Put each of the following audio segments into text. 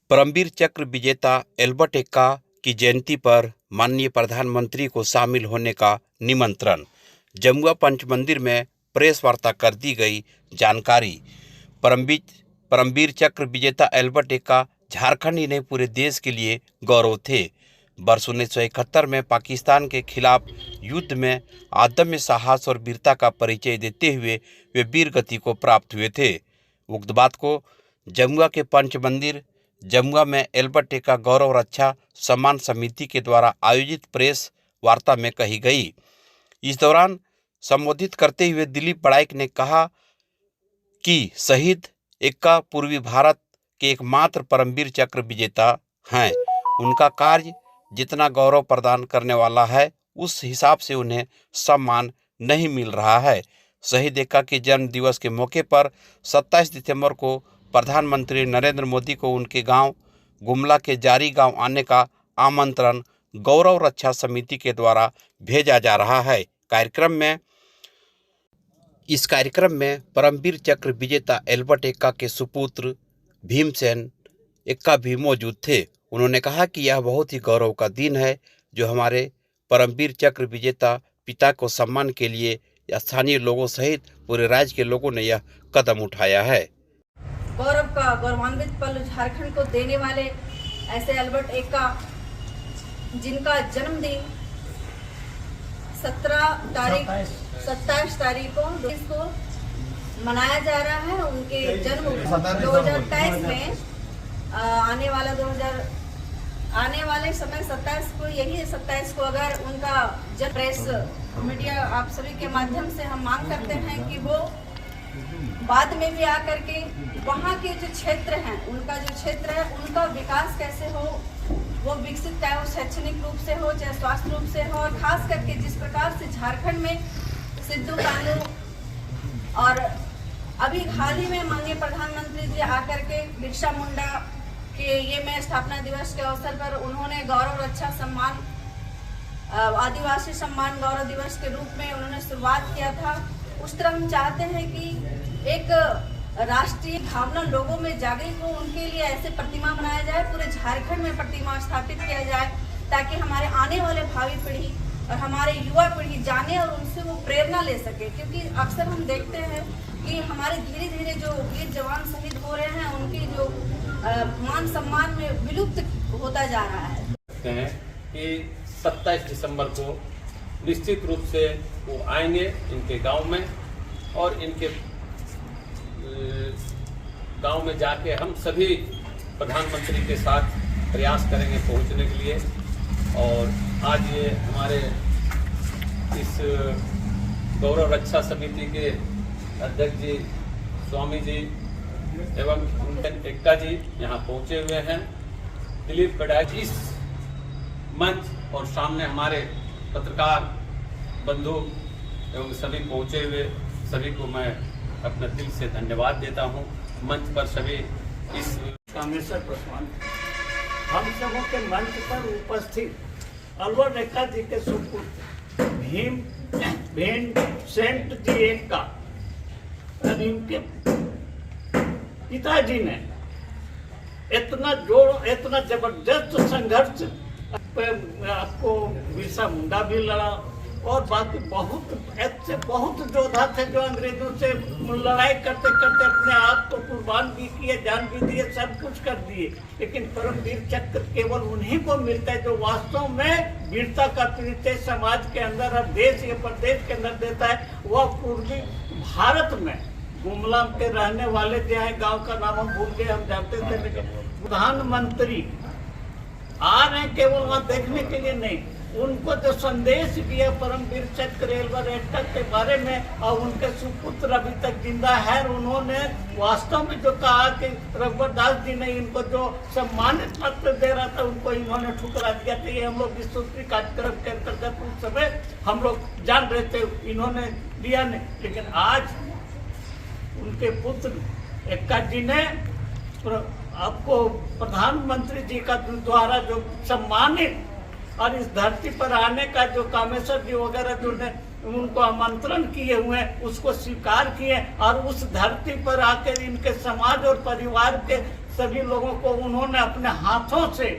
परमवीर चक्र विजेता एल्बर्ट एक्का की जयंती पर माननीय प्रधानमंत्री को शामिल होने का निमंत्रण। जमुआ पंच मंदिर में प्रेस वार्ता कर दी गई जानकारी। परमवीर चक्र विजेता एल्बर्ट एक्का झारखंड ही नहीं पूरे देश के लिए गौरव थे। वर्ष 1971 में पाकिस्तान के खिलाफ युद्ध में अदम्य साहस और वीरता का परिचय देते हुए वे वीर गति को प्राप्त हुए थे। उक्त बात को जमुआ के पंच मंदिर जमुआ में एल्बर्ट एक्का गौरव रक्षा सम्मान समिति के द्वारा आयोजित प्रेस वार्ता में कही गई। इस दौरान संबोधित करते हुए दिलीप बड़ाइक ने कहा कि शहीद एक्का पूर्वी भारत के एकमात्र परमवीर चक्र विजेता हैं। उनका कार्य जितना गौरव प्रदान करने वाला है उस हिसाब से उन्हें सम्मान नहीं मिल रहा है। शहीद एक्का के जन्म दिवस के मौके पर 27 दिसंबर को प्रधानमंत्री नरेंद्र मोदी को उनके गांव गुमला के जारी गांव आने का आमंत्रण गौरव रक्षा समिति के द्वारा भेजा जा रहा है। इस कार्यक्रम में परमवीर चक्र विजेता एल्बर्ट एक्का के सुपुत्र भीमसेन एक्का भी मौजूद थे। उन्होंने कहा कि यह बहुत ही गौरव का दिन है जो हमारे परमवीर चक्र विजेता पिता को सम्मान के लिए स्थानीय लोगों सहित पूरे राज्य के लोगों ने यह कदम उठाया है। गौरव का गौरवान्वित पल झारखंड को देने वाले ऐसे एल्बर्ट एक्का जिनका जन्मदिन 27 तारीख को इसको मनाया जा रहा है। उनके जन्म 2023 में आने वाले समय 27 को, यही 27 को अगर उनका जब प्रेस मीडिया आप सभी के माध्यम से हम मांग करते हैं कि वो बाद में भी आकर के वहाँ के जो क्षेत्र हैं, उनका जो क्षेत्र है उनका विकास कैसे हो, वो विकसित चाहे वो शैक्षणिक रूप से हो चाहे स्वास्थ्य रूप से हो, और खास करके जिस प्रकार से झारखंड में सिद्धू कानू और अभी हाल ही में माननीय प्रधानमंत्री जी आकर के बिरसा मुंडा के ये में स्थापना दिवस के अवसर पर उन्होंने गौरव रक्षा सम्मान आदिवासी सम्मान गौरव दिवस के रूप में उन्होंने शुरुआत किया था। उस तरह हम चाहते हैं कि एक राष्ट्रीय भावना लोगों में जागृत हो, उनके लिए ऐसे प्रतिमा बनाया जाए, पूरे झारखंड में प्रतिमा स्थापित किया जाए ताकि हमारे आने वाले भावी पीढ़ी और हमारे युवा पीढ़ी जाने और उनसे वो प्रेरणा ले सके। क्योंकि अक्सर हम देखते हैं कि हमारे धीरे धीरे जो वीर जवान शहीद हो रहे हैं उनकी जो मान सम्मान में विलुप्त होता जा रहा है। कि 27 दिसंबर को निश्चित रूप से वो आएंगे इनके गांव में और इनके गांव में जाके हम सभी प्रधानमंत्री के साथ प्रयास करेंगे पहुंचने के लिए। और आज ये हमारे इस गौरव रक्षा समिति के अध्यक्ष जी स्वामी जी एवं एक्का जी यहाँ पहुंचे हुए हैं। दिलीप बड़ाइक इस मंच और सामने हमारे पत्रकार बंधु एवं सभी पहुंचे हुए सभी को मैं अपने दिल से धन्यवाद देता हूं। मंच पर सभी इस कामेश्वर पासवान हम सबों के मंच पर उपस्थित एल्बर्ट एक्का जी के सुपुत्र भीमसेन जी एक्का और इनके पिताजी ने इतना जबरदस्त संघर्ष, आपको बिरसा मुंडा भी लड़ा और बाकी बहुत योद्धा थे जो अंग्रेजों से लड़ाई करते करते अपने आप को कुर्बान भी किए, जान भी दिए, सब कुछ कर दिए। लेकिन परमवीर चक्र केवल उन्हीं को मिलता है जो वास्तव में वीरता का परिचय समाज के अंदर और देश या प्रदेश के अंदर देता है। वह पूर्वी भारत में गुमला के रहने वाले जो है, गांव का नाम हम भूल गए, हम जानते थे, लेकिन प्रधानमंत्री आ रहे हैं केवल वहाँ देखने के लिए नहीं, उनको जो संदेश दिया परमवीर चक्र एल्बर्ट एक्का के बारे में और उनके सुपुत्र अभी तक जिंदा है, उन्होंने वास्तव में जो कहा कि रघुवरदास जी ने इनको जो सम्मानित पत्र दे रहा था उनको इन्होंने ठुकरा दिया था। ये हम लोग विस्तृत कार्यक्रम के अंतर्गत उस समय हम लोग जान रहे थे, इन्होंने दिया नहीं। लेकिन आज उनके पुत्र एक्का जी ने आपको प्रधानमंत्री जी का द्वारा जो सम्मानित और इस धरती पर आने का जो कामेश्वर जी वगैरह जो ने उनको आमंत्रण किए हुए उसको स्वीकार किए और उस धरती पर आकर इनके समाज और परिवार के सभी लोगों को उन्होंने अपने हाथों से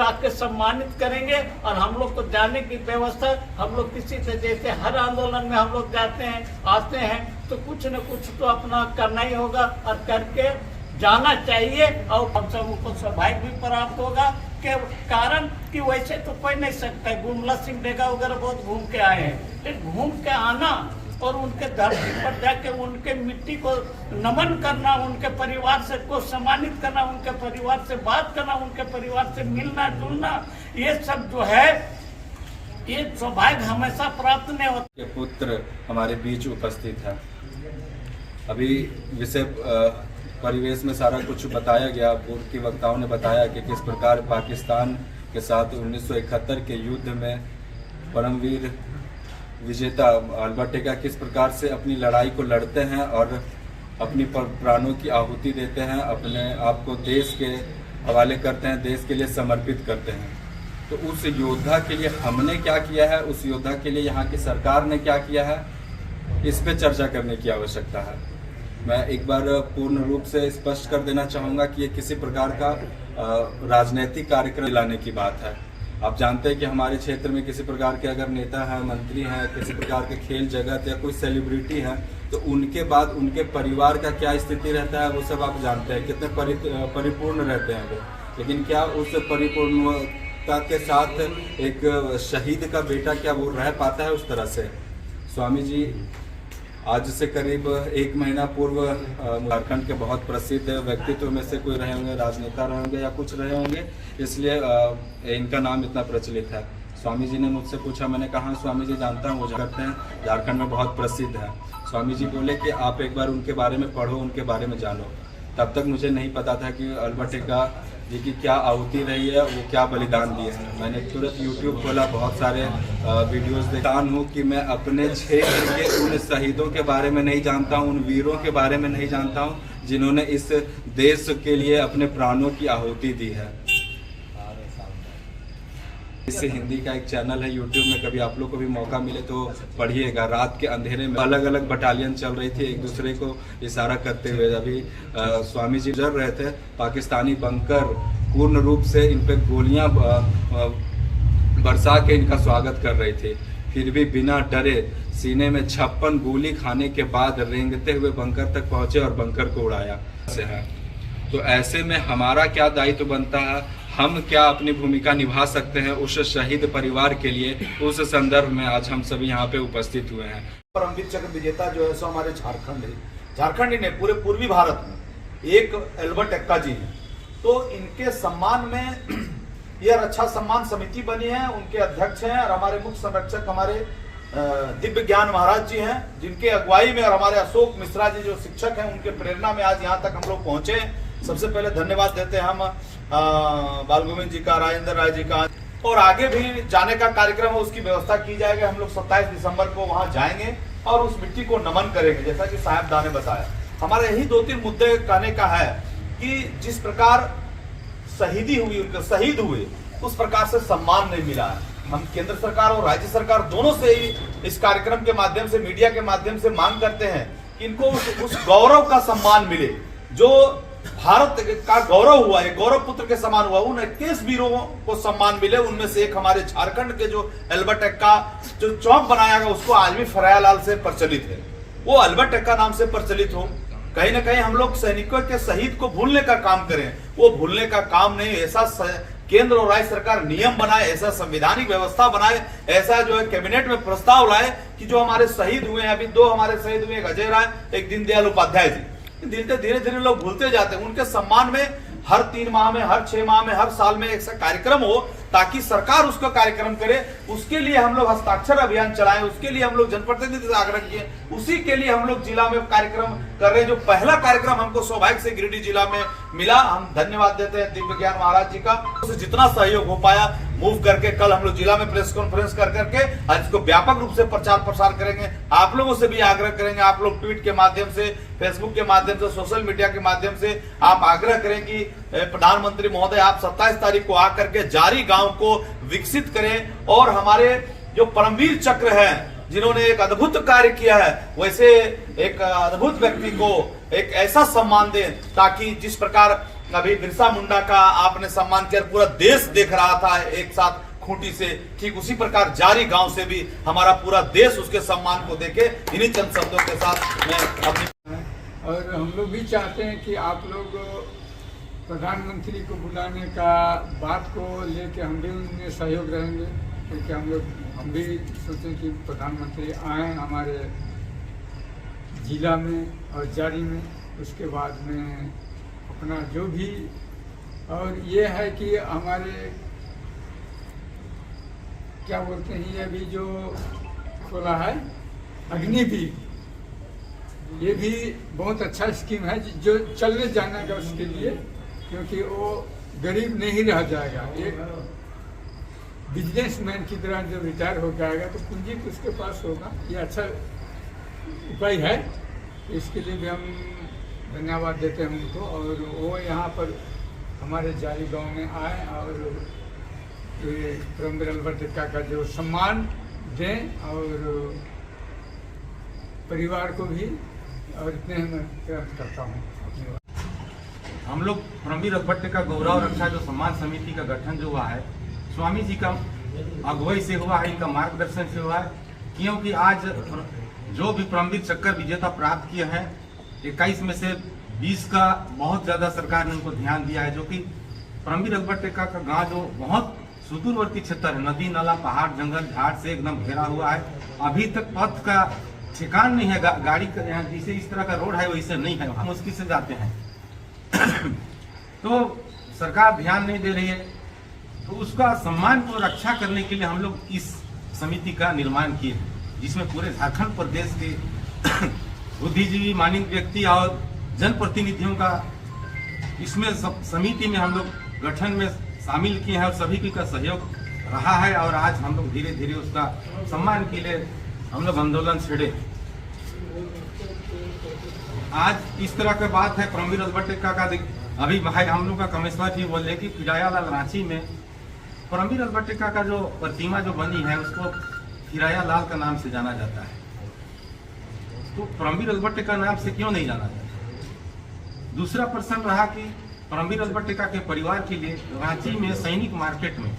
आके सम्मानित करेंगे। और हम लोग को जाने की व्यवस्था, हम लोग किसी से जैसे हर आंदोलन में हम लोग जाते हैं आते हैं तो कुछ न कुछ तो अपना करना ही होगा और करके जाना चाहिए। और हम सबको सौभाग्य भी प्राप्त होगा के कारण कि वैसे तो कोई नहीं सकता है। गुमला सिंह डेगा वगैरह बहुत घूम के आए हैं, लेकिन घूम के आना और उनके धरती पर जाके उनके मिट्टी को नमन करना, उनके परिवार से को सम्मानित करना, उनके परिवार से बात करना, उनके परिवार से मिलना जुलना, ये सब जो है ये सौभाग्य हमेशा प्राप्त नहीं होता। के पुत्र हमारे बीच उपस्थित है। अभी विषय परिवेश में सारा कुछ बताया गया। पूर्व के वक्ताओं ने बताया कि किस प्रकार पाकिस्तान के साथ 1971 के युद्ध में परमवीर विजेता अल्बर्ट टेका किस प्रकार से अपनी लड़ाई को लड़ते हैं और अपनी प्राणों की आहुति देते हैं, अपने आप को देश के हवाले करते हैं, देश के लिए समर्पित करते हैं। तो उस योद्धा के लिए हमने क्या किया है, उस योद्धा के लिए यहाँ की सरकार ने क्या किया है, इस पे चर्चा करने की आवश्यकता है। मैं एक बार पूर्ण रूप से स्पष्ट कर देना चाहूँगा कि ये किसी प्रकार का राजनीतिक कार्यक्रम लाने की बात है। आप जानते हैं कि हमारे क्षेत्र में किसी प्रकार के अगर नेता हैं, मंत्री हैं, किसी प्रकार के खेल जगत या कोई सेलिब्रिटी है तो उनके बाद उनके परिवार का क्या स्थिति रहता है वो सब आप जानते हैं, कितने परिपूर्ण रहते हैं वो। लेकिन क्या उस परिपूर्णता के साथ एक शहीद का बेटा क्या वो रह पाता है उस तरह से? स्वामी जी आज से करीब 1 महीना पूर्व झारखंड के बहुत प्रसिद्ध व्यक्तित्व में से कोई रहे होंगे, राजनेता रहे होंगे या कुछ रहे होंगे, इसलिए इनका नाम इतना प्रचलित है। स्वामी जी ने मुझसे पूछा, मैंने कहा स्वामी जी जानता हूँ, वो करते हैं, झारखंड में बहुत प्रसिद्ध है। स्वामी जी बोले कि आप एक बार उनके बारे में पढ़ो, उनके बारे में जानो। तब तक मुझे नहीं पता था कि अल्बर्ट टेका जी की क्या आहुति रही है, वो क्या बलिदान दिए हैं। मैंने तुरंत यूट्यूब खोला, बहुत सारे वीडियोस देखता हूँ कि मैं अपने क्षेत्र के उन शहीदों के बारे में नहीं जानता हूँ, उन वीरों के बारे में नहीं जानता हूँ जिन्होंने इस देश के लिए अपने प्राणों की आहुति दी है। इससे हिंदी का एक चैनल है यूट्यूब में, कभी आप लोग को भी मौका मिले तो पढ़िएगा। रात के अंधेरे में अलग अलग बटालियन चल रही थी, एक दूसरे को इशारा करते हुए। अभी स्वामी जी जल रहे थे, पाकिस्तानी बंकर पूर्ण रूप से इन पे गोलियां बरसा के इनका स्वागत कर रही थी। फिर भी बिना डरे सीने में 56 गोली खाने के बाद रेंगते हुए बंकर तक पहुंचे और बंकर को उड़ाया है। तो ऐसे में हमारा क्या दायित्व बनता है, हम क्या अपनी भूमिका निभा सकते हैं उस शहीद परिवार के लिए, उस संदर्भ में आज हम सभी यहाँ पे उपस्थित हुए हैं। परमवीर चक्र विजेता जो है सो हमारे झारखंड है, झारखंड ही नहीं पूरे पूर्वी भारत में एक अल्बर्ट टेक्का जी हैं। तो इनके सम्मान में यह रक्षा सम्मान समिति बनी है, उनके अध्यक्ष हैं और हमारे मुख्य संरक्षक हमारे दिव्य ज्ञान महाराज जी हैं, जिनके अगुवाई में, और हमारे अशोक मिश्रा जी जो शिक्षक हैं, उनके प्रेरणा में आज यहाँ तक हम लोग पहुंचे। सबसे पहले धन्यवाद देते हैं हम बाल गोविंद जी का, राजेंद्र राय जी का। और आगे भी जाने का कार्यक्रम है, उसकी व्यवस्था की जाएगी। हम लोग 27 दिसंबर को वहां जाएंगे और उस मिट्टी को नमन करेंगे, जैसा कि साहबदा ने बताया। हमारे यही 2-3 मुद्दे कहने का है कि जिस प्रकार शहीदी हुई, उनके शहीद हुए, उस प्रकार से सम्मान नहीं मिला है। हम केंद्र सरकार और राज्य सरकार दोनों से ही इस कार्यक्रम के माध्यम से, मीडिया के माध्यम से मांग करते हैं कि इनको उस गौरव का सम्मान मिले जो भारत का गौरव हुआ है, गौरव पुत्र के समान हुआ। उन 21 वीरों को सम्मान मिले, उनमें से एक हमारे झारखंड के जो अल्बर्ट टेक्का जो चौक बनाया गया, उसको आज भी फरयालाल से प्रचलित है, वो अल्बर्ट टेक्का नाम से प्रचलित हो। कहीं ना कहीं हम लोग सैनिकों के शहीद को भूलने का काम करें, वो भूलने का काम नहीं। ऐसा केंद्र और राज्य सरकार नियम बनाए, ऐसा संवैधानिक व्यवस्था बनाए, ऐसा जो है कैबिनेट में प्रस्ताव लाए कि जो हमारे शहीद हुए हैं, अभी 2 हमारे शहीद हुए, एक अजय राय, एक दीनदयाल उपाध्याय जी, धीरे धीरे लोग भूलते जाते हैं। उनके सम्मान में हर 3 माह में, हर 6 माह में, हर साल में ऐसा कार्यक्रम हो ताकि सरकार उसका कार्यक्रम करे। उसके लिए हम लोग हस्ताक्षर अभियान चलाएं, उसके लिए हम लोग जनप्रतिनिधि से आग्रह किए, उसी के लिए हम लोग जिला में कार्यक्रम कर रहे हैं। जो पहला कार्यक्रम हमको सौभाग्य से गिरिडीह जिला में मिला, हम धन्यवाद देते हैं दिव्य ज्ञान महाराज जी का। उससे जितना सहयोग हो पाया मूव करके कल हम लोग जिला में प्रेस कॉन्फ्रेंस कर करके आज इसको व्यापक रूप से प्रचार प्रसार करेंगे। आप लोगों से भी आग्रह करेंगे, आप लोग ट्वीट के माध्यम से, फेसबुक के माध्यम से, सोशल मीडिया के माध्यम से आप आग्रह करें कि प्रधानमंत्री महोदय आप 27 तारीख को आकर के जारी गांव को विकसित करें और हमारे जो परमवीर चक्र है, जिन्होंने एक अद्भुत कार्य किया है, वैसे एक अद्भुत व्यक्ति को एक ऐसा सम्मान दें ताकि जिस प्रकार अभी बिरसा मुंडा का आपने सम्मान किया, पूरा देश देख रहा था एक साथ खूंटी से, ठीक उसी प्रकार जारी गांव से भी हमारा पूरा देश उसके सम्मान को देखे। इन्हीं चंद शब्दों के साथ मैं अपनी और हम लोग भी चाहते हैं कि आप लोग प्रधानमंत्री को बुलाने का बात को लेके हम भी उनमें सहयोग रहेंगे, क्योंकि हम भी सोचें कि प्रधानमंत्री आए हमारे जिला में और जारी में, उसके बाद में अपना जो भी। और ये है कि हमारे क्या बोलते हैं, ये अभी जो खोला है अग्निवीर, ये भी बहुत अच्छा स्कीम है जो चलने जाने का उसके लिए, क्योंकि वो गरीब नहीं रह जाएगा। एक बिजनेसमैन की तरह जब रिटायर हो जाएगा तो पूंजी तो उसके पास होगा। ये अच्छा उपाय है, इसके लिए भी हम धन्यवाद देते हैं उनको। और वो यहाँ पर हमारे जारी गांव में आए और ये परमवीर अल्बर्ट एक्का का जो सम्मान दें, और परिवार को भी, और इतने मैं प्रयास करता हूँ। हम लोग परमवीर अल्बर्ट एक्का गौरव रक्षा जो सम्मान समिति का गठन जो हुआ है, स्वामी जी का अगुवाई से हुआ है, इनका मार्गदर्शन से हुआ है। क्योंकि आज जो भी परमवीर चक्र विजेता प्राप्त किए हैं, 21 में से 20 का बहुत ज्यादा सरकार ने उनको ध्यान दिया है। जो कि परमवीर अल्बर्ट एक्का का गांव जो बहुत सुदूरवर्ती क्षेत्र है, नदी नाला पहाड़ जंगल झाड़ से एकदम घेरा हुआ है, अभी तक पथ का ठिकान नहीं है। गाड़ी का यहाँ जिसे इस तरह का रोड है वैसे नहीं है, हम मुश्किल से जाते हैं। तो सरकार ध्यान नहीं दे रही है, तो उसका सम्मान को रक्षा करने के लिए हम लोग इस समिति का निर्माण किए, जिसमें पूरे झारखंड प्रदेश के बुद्धिजीवी मानित व्यक्ति और जनप्रतिनिधियों का इसमें समिति में हम लोग गठन में शामिल किए हैं, और सभी का सहयोग रहा है। और आज हम लोग धीरे धीरे उसका सम्मान के लिए हम लोग आंदोलन छेड़े। आज इस तरह की बात है परमवीर अल्बर्ट एक्का का, अभी भाई हम लोग का कमिश्नर जी बोले कि फिरायालाल रांची में परमवीर अल्बर्ट एक्का का जो प्रतिमा जो बनी है उसको फिरायालाल का नाम से जाना जाता है। तो परमवीर अल्बर्ट एक्का नाम से क्यों नहीं जाना जाता? दूसरा प्रश्न रहा कि परमवीर अल्बर्ट एक्का के परिवार के लिए रांची में सैनिक मार्केट में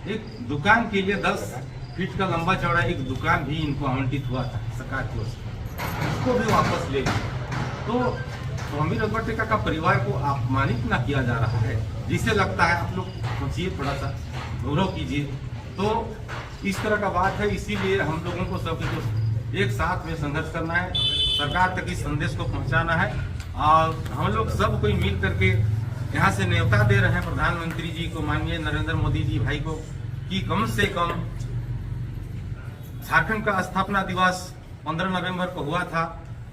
एक दुकान के लिए 10 फीट का लंबा चौड़ा एक दुकान भी इनको आवंटित हुआ था सरकार की ओर से, उसको भी वापस ले लिया। तो परमवीर अल्बर्ट एक्का का परिवार को अपमानित ना किया जा रहा है, जिसे लगता है आप लोग सोचिए, थोड़ा सा गौरव कीजिए। तो इस तरह का बात है, इसीलिए हम लोगों को सभी को एक साथ में संघर्ष करना है, सरकार तक इस संदेश को पहुंचाना है। और हम लोग सब कोई मिल करके यहाँ से न्योता दे रहे हैं प्रधानमंत्री जी को, माननीय नरेंद्र मोदी जी भाई को, कि कम से कम झारखंड का स्थापना दिवस 15 नवंबर को हुआ था,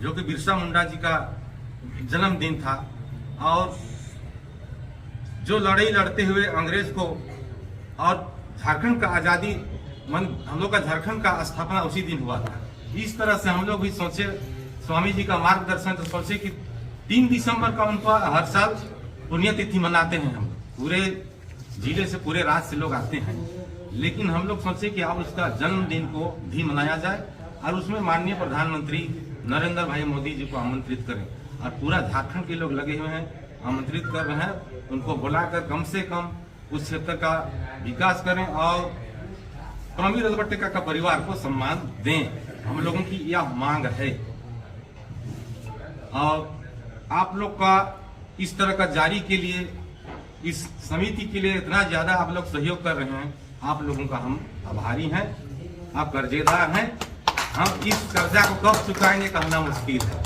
जो कि बिरसा मुंडा जी का जन्मदिन था, और जो लड़ाई लड़ते हुए अंग्रेज को और झारखंड का आजादी हम लोग का झारखंड का स्थापना उसी दिन हुआ था। इस तरह से हम लोग भी सोचे, स्वामी जी का मार्गदर्शन तो सोचे कि 3 दिसंबर का उनका हर साल पुण्यतिथि मनाते हैं। हम पूरे जिले से पूरे राज्य से लोग आते हैं, लेकिन हम लोग सोचे कि अब उसका जन्मदिन को भी मनाया जाए और उसमें माननीय प्रधानमंत्री नरेंद्र भाई मोदी जी को आमंत्रित करें। और पूरा झारखंड के लोग लगे हुए हैं, आमंत्रित कर रहे हैं, उनको बुलाकर कम से कम उस क्षेत्र का विकास करें और परमवीर अल्बर्ट एक्का का परिवार को सम्मान दें। हम लोगों की यह मांग है। और आप लोग का इस तरह का जारी के लिए, इस समिति के लिए इतना ज्यादा आप लोग सहयोग कर रहे हैं, आप लोगों का हम आभारी हैं। आप कर्जेदार हैं, हम इस कर्जा को कब चुकाएंगे कहना मुश्किल है।